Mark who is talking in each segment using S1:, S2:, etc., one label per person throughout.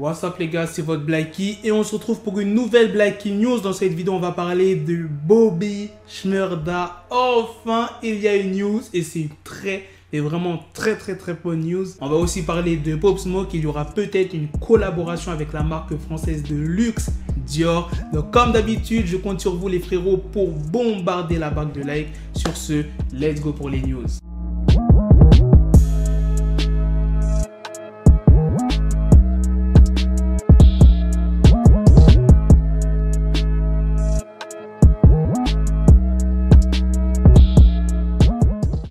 S1: What's up les gars, c'est votre Blacky et on se retrouve pour une nouvelle Blacky News. Dans cette vidéo, on va parler de Bobby Shmurda. Enfin, il y a une news et c'est vraiment très bonne news. On va aussi parler de Pop Smoke. Il y aura peut-être une collaboration avec la marque française de luxe Dior. Donc comme d'habitude, je compte sur vous les frérots pour bombarder la barre de like. Sur ce, let's go pour les news.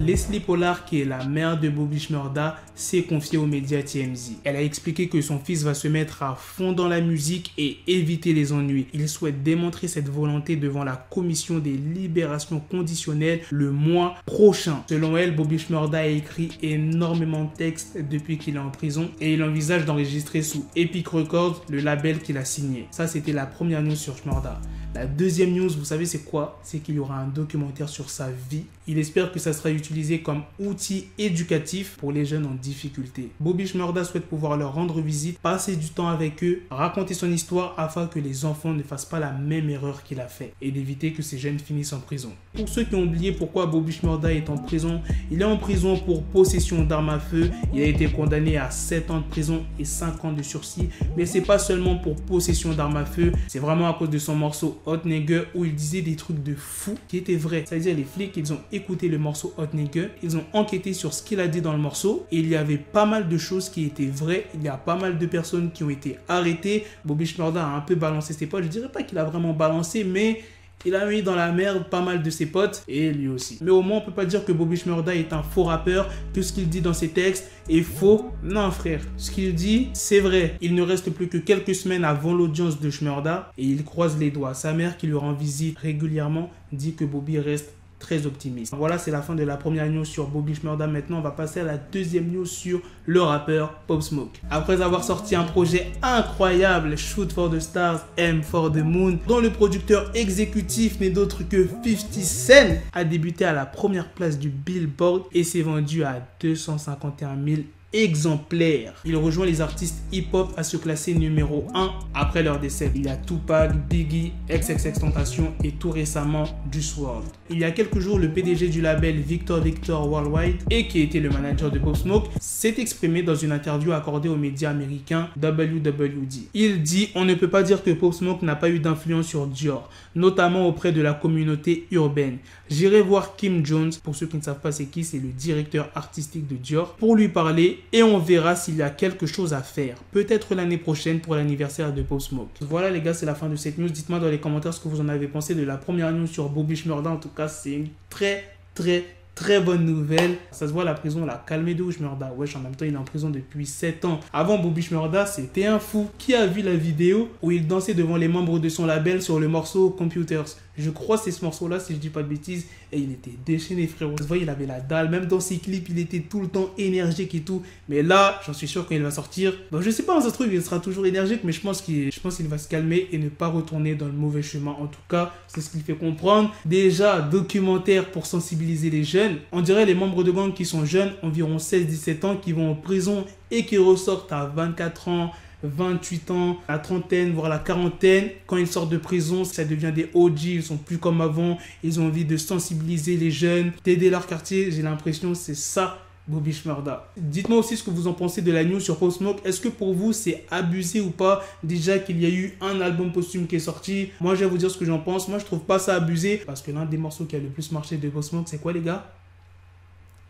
S1: Leslie Pollard, qui est la mère de Bobby Shmurda, s'est confiée aux médias TMZ. Elle a expliqué que son fils va se mettre à fond dans la musique et éviter les ennuis. Il souhaite démontrer cette volonté devant la commission des libérations conditionnelles le mois prochain. Selon elle, Bobby Shmurda a écrit énormément de textes depuis qu'il est en prison et il envisage d'enregistrer sous Epic Records, le label qu'il a signé. Ça, c'était la première news sur Shmurda. La deuxième news, vous savez c'est quoi? C'est qu'il y aura un documentaire sur sa vie. Il espère que ça sera utilisé comme outil éducatif pour les jeunes en difficulté. Bobby Shmurda souhaite pouvoir leur rendre visite, passer du temps avec eux, raconter son histoire afin que les enfants ne fassent pas la même erreur qu'il a fait et d'éviter que ces jeunes finissent en prison. Pour ceux qui ont oublié pourquoi Bobby Shmurda est en prison, il est en prison pour possession d'armes à feu. Il a été condamné à 7 ans de prison et 5 ans de sursis. Mais c'est pas seulement pour possession d'armes à feu, c'est vraiment à cause de son morceau Hot Nigga où il disait des trucs de fou qui étaient vrais. C'est-à-dire les flics, ils ont écouté le morceau Hot Nigga, ils ont enquêté sur ce qu'il a dit dans le morceau et il y avait pas mal de choses qui étaient vraies. Il y a pas mal de personnes qui ont été arrêtées. Bobby Shmurda a un peu balancé ses potes. Je dirais pas qu'il a vraiment balancé, mais il a mis dans la merde pas mal de ses potes et lui aussi. Mais au moins, on peut pas dire que Bobby Shmurda est un faux rappeur, que ce qu'il dit dans ses textes est faux. Non frère, ce qu'il dit, c'est vrai. Il ne reste plus que quelques semaines avant l'audience de Shmurda et il croise les doigts. Sa mère, qui lui rend visite régulièrement, dit que Bobby reste très optimiste. Voilà, c'est la fin de la première news sur Bobby Shmurda. Maintenant, on va passer à la deuxième news sur le rappeur Pop Smoke. Après avoir sorti un projet incroyable, Shoot for the Stars, Aim for the Moon, dont le producteur exécutif n'est d'autre que 50 Cent, a débuté à la première place du Billboard et s'est vendu à 251 000 exemplaires. Il rejoint les artistes hip-hop à se classer numéro 1 après leur décès. Il y a Tupac, Biggie, XXXTentacion et tout récemment Juice WRLD. Il y a quelques jours, le PDG du label Victor Worldwide et qui était le manager de Pop Smoke s'est exprimé dans une interview accordée aux médias américains WWD. Il dit: on ne peut pas dire que Pop Smoke n'a pas eu d'influence sur Dior, notamment auprès de la communauté urbaine. J'irai voir Kim Jones, pour ceux qui ne savent pas c'est qui, c'est le directeur artistique de Dior, pour lui parler et on verra s'il y a quelque chose à faire. Peut-être l'année prochaine pour l'anniversaire de Pop Smoke. Voilà les gars, c'est la fin de cette news. Dites-moi dans les commentaires ce que vous en avez pensé de la première news sur Bobby Shmurda. En tout cas, c'est une très bonne nouvelle. Ça se voit, la prison l'a calmé de Shmurda. Wesh, en même temps, il est en prison depuis 7 ans. Avant, Bobby Shmurda, c'était un fou. Qui a vu la vidéo où il dansait devant les membres de son label sur le morceau Computers? Je crois que c'est ce morceau-là, si je dis pas de bêtises. Et il était déchaîné, frérot. Vous voyez, il avait la dalle. Même dans ses clips, il était tout le temps énergique et tout. Mais là, j'en suis sûr quand il va sortir, bon, je sais pas, ça se trouve, il sera toujours énergique, mais je pense qu'il va se calmer et ne pas retourner dans le mauvais chemin. En tout cas, c'est ce qu'il fait comprendre. Déjà, documentaire pour sensibiliser les jeunes. On dirait les membres de gang qui sont jeunes, environ 16-17 ans, qui vont en prison et qui ressortent à 24 ans, 28 ans, la trentaine, voire la quarantaine. Quand ils sortent de prison, ça devient des OG, ils sont plus comme avant. Ils ont envie de sensibiliser les jeunes, d'aider leur quartier. J'ai l'impression que c'est ça, Bobby Shmurda. Dites-moi aussi ce que vous en pensez de la news sur Pop Smoke. Est-ce que pour vous, c'est abusé ou pas? Déjà qu'il y a eu un album posthume qui est sorti. Moi, je vais vous dire ce que j'en pense. Moi, je trouve pas ça abusé parce que l'un des morceaux qui a le plus marché de Pop Smoke, c'est quoi les gars?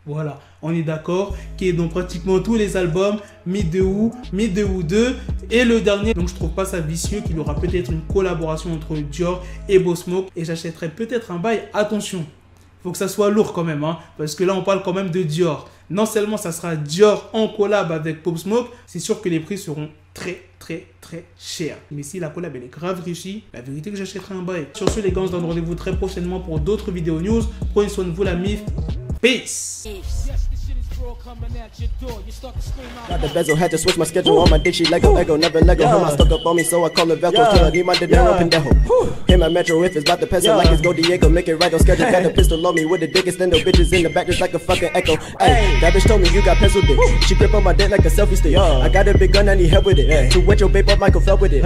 S1: Voilà, on est d'accord, qui est dans pratiquement tous les albums, Me 2 et le dernier. Donc je trouve pas ça vicieux qu'il y aura peut-être une collaboration entre Dior et Pop Smoke et j'achèterai peut-être un bail. Attention, faut que ça soit lourd quand même, hein, parce que là on parle quand même de Dior. Non seulement ça sera Dior en collab avec Pop Smoke, c'est sûr que les prix seront très chers. Mais si la collab elle est grave réussie, la vérité que j'achèterai un bail. Sur ce les gars, on se donne rendez-vous très prochainement pour d'autres vidéos news. Prenez soin de vous la mif. Peace.
S2: Got the bezel, had to switch my schedule on my dick, she Lego, never Lego. Him, I stuck up on me, so I call it Velcro. Till I need my dinero pendejo. Hit my metro if it's about to peso, like it's Go Diego, make it right on schedule. Got the pistol on me with the dick extendo, bitches in the back just like a fucking echo. Ayy, that bitch told me you got pencil dick. She grip on my dick like a selfie stick. I got a big gun, I need help with it. To wet your babe up, Michael fell with it.